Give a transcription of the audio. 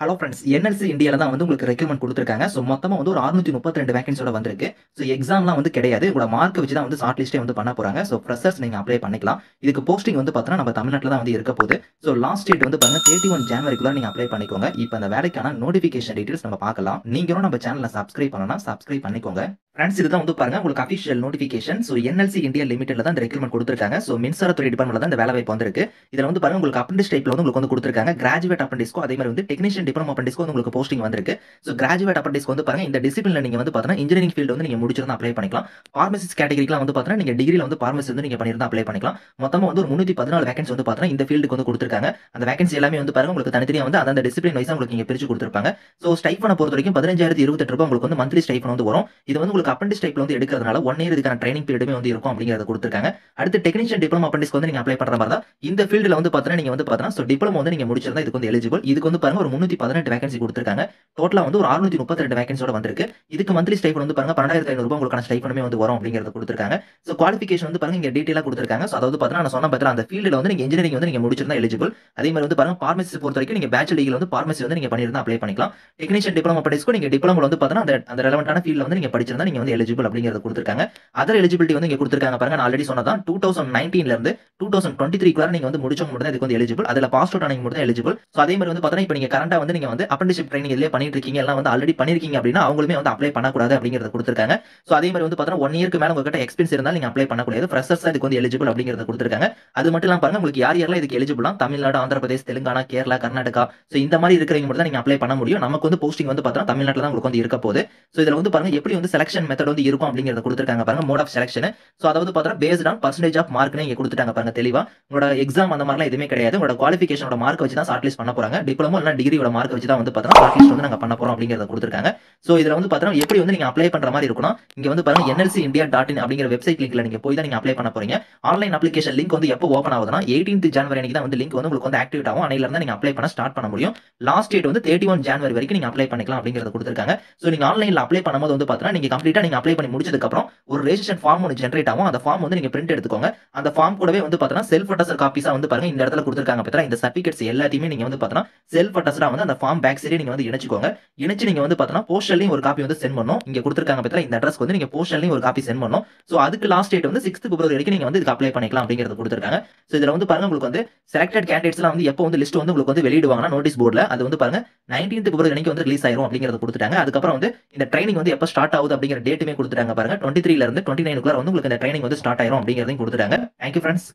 Hello friends. NLC இந்தியால தான் வந்து உங்களுக்கு ரெக்ரூட்மெண்ட் குடுத்துருக்காங்க. ஸோ மொத்தமா வந்து ஒரு 632 வேகன்ஸியோட வந்திருக்கு. ஸோ எக்ஸாம்லாம் வந்து கிடையாது. உங்களோட மார்க்க வச்சு தான் வந்து ஷார்ட் லிஸ்ட்டே வந்து பண்ண போறாங்க. ஸோ ஃப்ரெஷர்ஸ் நீங்க அப்ளை பண்ணிக்கலாம். இதுக்கு போஸ்டிங் வந்து பார்த்தீங்கன்னா, நம்ம தமிழ்நாட்டுல தான் வந்து இருக்க போகுது. ஸோ லாஸ்ட் டேட் வந்து பாருங்க 31 ஜான்வரிக்குள்ள நீங்க அப்ளை பண்ணிக்கோங்க. இப்ப அந்த வேலைக்கான நோட்டிஃபிகேஷன் டீடைல்ஸ் நம்ம பார்க்கலாம். நீங்களும் நம்ம சேனல சப்ஸ்கிரைப் பண்ணலனா சப்ஸ்கிரைப் பண்ணிக்கோங்க. ஃப்ரெண்ட்ஸ் இதுதான் வந்து பாருங்க உங்களுக்கு official notification. So NLC India லிமிடெட்ல தான் இந்த ரெக்ரூட்மெண்ட் குடுத்துருக்காங்க. ஸோ மின்சாரத்துறை டிபார்ட்மெண்ட்ல தான் இந்த வேலை வாய்ப்பு வந்திருக்கு. இதுல வந்து பாருங்க உங்களுக்கு அப்ரண்டிஸ் டைப்ல வந்து உங்களுக்கு வந்து குடுத்துருக்காங்க. கிராஜுவேட் அப்ரண்டிஸ்க்கும் அதே மாதிரி வந்து டெக்னீஷியன் டிப்ளமோ அப்ரண்டிஸ்க்கும் வந்து உங்களுக்கு போஸ்டிங் வந்திருக்கு. ஸோ கிராஜுவேட் அப்ரண்டிஸ்க்கு வந்து பாருங்க இந்த டிசிப்ளின்ல நீங்க வந்து பார்த்தீங்கன்னா இன்ஜினியரிங் ஃபீல்ட் வந்து நீங்க முடிச்சிருந்தா அப்ளை பண்ணிக்கலாம். பார்மசிஸ்ட் கேட்டகரிக்குலாம் வந்து பார்த்தீங்கன்னா நீங்க டிகிரில வந்து பார்மசி வந்து நீங்க பண்ணியிருந்தா அப்ளை பண்ணிக்கலாம். மொத்தமா வந்து ஒரு 314 வேகன்சி வந்து பார்த்தீங்கன்னா இந்த ஃபீல்டுக்கு வந்து குடுத்துருக்காங்க. அந்த வேகன்சி எல்லாமே வந்து பாருங்க உங்களுக்கு தனித்தனியா வந்து அந்த டிசிப்ளின் வைஸா உங்களுக்கு இங்க பிரிச்சு குடுத்துருப்பாங்க. ஸோ ஸ்டைஃபன பொறுத்தவரைக்கும் ரூ. 15,028 உங்களுக்கு வந்து மந்த்லி ஸ்டைஃபன் வந்து வரும். இது வந்து உங்களுக்கு அப்ரண்டிஸ் டைப்ல வந்து எடுக்கிறதுனால 1 இயர் இதுக்கான ட்ரைனிங் பீரியடுமே வந்து இருக்கும் அப்படிங்கறத குடுத்துருக்காங்க. அடுத்து டெக்னீஷியன் டிப்ளமோ அப்ரண்டிஸ்க்கு வந்து நீங்க அப்ளை பண்ற மாதிரி தான் இந்த ஃபீல்டுல வந்து பார்த்தீங்கன்னா நீங்க வந்து பார்த்தீங்கன்னா சோ டிப்ளமோ வந்து நீங்க முடிச்சிருந்தா இதுக்கு வந்து எலிஜிபிள். இதுக்கு வந்து பாருங்க ஒரு 318 வேகன்சி குடுத்துருக்காங்க. டோட்டலா வந்து ஒரு 632 வேகன்சியோட வந்திருக்கு. இதுக்கு மந்த்லி ஸ்டைஃபன் வந்து பாருங்க ரூ. 12,500 உங்களுக்கான ஸ்டைஃபனுமே வந்து வரும் அப்படிங்கறத குடுத்துருக்காங்க. சோ குவாலிஃபிகேஷன் வந்து பாருங்க இங்க டீடைலா குடுத்துருக்காங்க. சோ அதாவது பார்த்தீங்கன்னா நான் சொன்ன பார்த்தீங்கன்னா அந்த ஃபீல்டுல வந்து நீங்க இன்ஜினியரிங் வந்து நீங்க முடிச்சிருந்தா எலிஜிபிள். அதே மாதிரி வந்து பாருங்க பார்மசி பொறுத்தவரைக்கும் நீங்க பேச்சுலர் டிகிரில வந்து பார்மசி வந்து நீங்க பண்ணியிருந்தா அப்ளை பண்ணிக்கலாம். டெக்னீஷியன் டிப்ளமோ அப்ரண்டிஸ்க்கு நீங்க டிப்ளமோல வந்து பார்த்தீங்கன்னா அந்த ரெலவென்ட்டான ஃபீல்ட்ல வந்து நீங்க படிச்சிருந்தா நீங்க வந்து எலிஜிபிள் அப்படிங்கறத குடுத்துருக்காங்க. அதர் எலிஜிபிலிட்டி வந்து இங்க குடுத்துருக்காங்க பாருங்க. நான் ஆல்ரெடி சொன்னதான் 2019ல இருந்து 2023க்குள்ள நீங்க வந்து முடிச்சவங்க மட்டும் தான் இதுக்கு வந்து எலிஜிபிள். அதுல பாஸ் அவுட் ஆனவங்க மட்டும் தான் எலிஜிபிள். சோ அதே மாதிரி வந்து பார்த்தீங்கன்னா இப்ப நீங்க கரண்டா வந்து நீங்க வந்து அப்ரண்டிஸ்ஷிப் ட்ரெய்னிங் இதுலயே பண்ணிட்டு இருக்கீங்க. எல்லாம் வந்து ஆல்ரெடி பண்ணிருக்கீங்க அப்படின்னா அவங்களுமே வந்து அப்ளை பண்ணக்கூடாது அப்படிங்கறத குடுத்துருக்காங்க. சோ அதே மாதிரி வந்து பார்த்தீங்கன்னா 1 இயர்க்கு மேல உங்ககிட்ட எக்ஸ்பீரியன்ஸ் இருந்தா நீங்க அப்ளை பண்ணக்கூடாது. ஃப்ரெஷர்ஸ் தான் இதுக்கு வந்து எலிஜிபிள் அப்படிங்கறத குடுத்துருக்காங்க. அது மட்டும் இல்லாம பாருங்க உங்களுக்கு யார் யாரெல்லாம் இதுக்கு எலிஜிபிள்னா தமிழ்நாடு, ஆந்திர பிரதேஷ், தெலுங்கானா, கேரளா, கர்நாடகா சோ இந்த மாதிரி இருக்கிறவங்க மட்டும் தான் நீங்க அப்ளை பண்ண முடியும். நமக்கு வந்து போஸ்டிங் வந்து பார்த்தீங்கன்னா தமிழ்நாட்டுல தான் உங்களுக்கு வந்து இருக்க போகுது. சோ இதுல வந்து பாருங்க எப்படி வந்து செலக்ஷன் மெத்தட் வந்து இருக்கும் அப்படிங்கறத குடுத்துருக்காங்க பாருங்க. Mode of selection. சோ அதாவது பார்த்தீங்கன்னா பேஸ்ட் ஆன் பெர்சன்டேஜ் ஆஃப் மார்க்னு இங்க குடுத்துட்டாங்க பாருங்க தெளிவா. உங்களோட எக்ஸாம் அந்த மாதிரிலாம் எதுவுமே கிடையாது. உங்களோட குவாலிஃபிகேஷனோட மார்க் வச்சு தான் ஷார்ட் லிஸ்ட் பண்ண போறாங்க. டிப்ளமோ இல்ல டிகிரியோட மார்க் வச்சு தான் வந்து பார்த்தீங்கன்னா ஷார்ட் லிஸ்ட் வந்து நாங்க பண்ண போறோம் அப்படிங்கறத குடுத்துருக்காங்க. சோ இதுல வந்து பார்த்தீங்கன்னா எப்படி வந்து நீங்க அப்ளை பண்ற மாதிரி இருக்கும்னா இங்க வந்து பாருங்க nlcindia.in அப்படிங்கிற வெப்சைட் லிங்க்ல நீங்க போய் தான் நீங்க அப்ளை பண்ண போறீங்க. ஆன்லைன் அப்ளிகேஷன் லிங்க் வந்து எப்போ ஓபன் ஆகுதுன்னா 18th ஜனவரி அன்னைக்கு தான் வந்து லிங்க் வந்து உங்களுக்கு வந்து ஆக்டிவேட் ஆகும். அன்னையில இருந்து நீங்க அப்ளை பண்ண ஸ்டார்ட் பண்ண முடியும். லாஸ்ட் டேட் வந்து 31 ஜனவரி வரைக்கும் நீங்க அப்ளை பண்ணிக்கலாம் அப்படிங்கறத குடுத்துருக்காங்க. சோ நீங்க ஆன்லைன்ல அப்ளை பண்ணும்போது வந்து பார்த்தீங்கன்னா நீங்க கம்ப்ளீட்டா நீங்க அப்ளை பண்ணி முடிச்சதுக்கு அப்புறம் ஒரு ரெஜிஸ்ட்ரேஷன் ஃபார்ம் ஒன்னு ஜெனரேட் ஆகும். அந்த ஃபார்ம் வந்து நீங்க பிரிண்ட் எடுத்துக்கோங்க. அந்த ஃபார்ம் கூடவே வந்து பார்த்தீங்கன்னா செல்ஃப் அட்டஸ்டட் காப்பீஸா வந்து பாருங்க இந்த இடத்துல குடுத்துருக்காங்க பார்த்தீங்களா. இந்த சர்டிபிகேட்ஸ் எல்லாத்தையுமே நீங்க வந்து பார்த்தீங்கன்னா செல்ஃப் அட்டஸ்டடா வந்து அந்த ஃபார்ம் பேக் சைடே நீங்க வந்து இணைச்சுக்கோங்க. இணைச்சு நீங்க வந்து பார்த்தீங்கன்னா போஸ்டல்லயும் ஒரு காப்பி வந்து சென்ட் பண்ணனும். இங்க குடுத்துருக்காங்க பார்த்தீங்களா இந்த அட்ரஸ்க்கு வந்து நீங்க போஸ்டல்லயும் ஒரு காப்பி சென்ட் பண்ணனும். சோ அதுக்கு லாஸ்ட் டேட் வந்து 6th பிப்ரவரி வரைக்கும் நீங்க வந்து இதுக்கு அப்ளை பண்ணிக்கலாம் அப்படிங்கறத குடுத்துருக்காங்க. சோ இதுல வந்து பாருங்க உங்களுக்கு வந்து செலக்டட் கேண்டிடேட்ஸ்லாம் வந்து எப்போ வந்து லிஸ்ட் வந்து உங்களுக்கு வந்து வெளியிடுவாங்கன்னா நோட்டீஸ் போர்ட்ல அது வந்து பாருங்க 19th பிப்ரவரி அன்னைக்கு வந்து ரிலீஸ் ஆயிரும் அப்படிங்கறத குடுத்துட்டாங்க. அதுக்கப்புறம் வந்து இந்த ட்ரெய்னிங் வந்து எப்ப ஸ்டார்ட் ஆகுது அப்படிங்கிற டேட்டுமே குடுத்துட்டாங்க பாருங்க. 23ல இருந்து 29க்குள்ள வந்து உங்களுக்கு இந்த ட்ரெய்னிங் வந்து ஸ்டார்ட் ஆயிரும் அப்படிங்கறதையும் குடுத்துட்டாங்க. Thank you friends.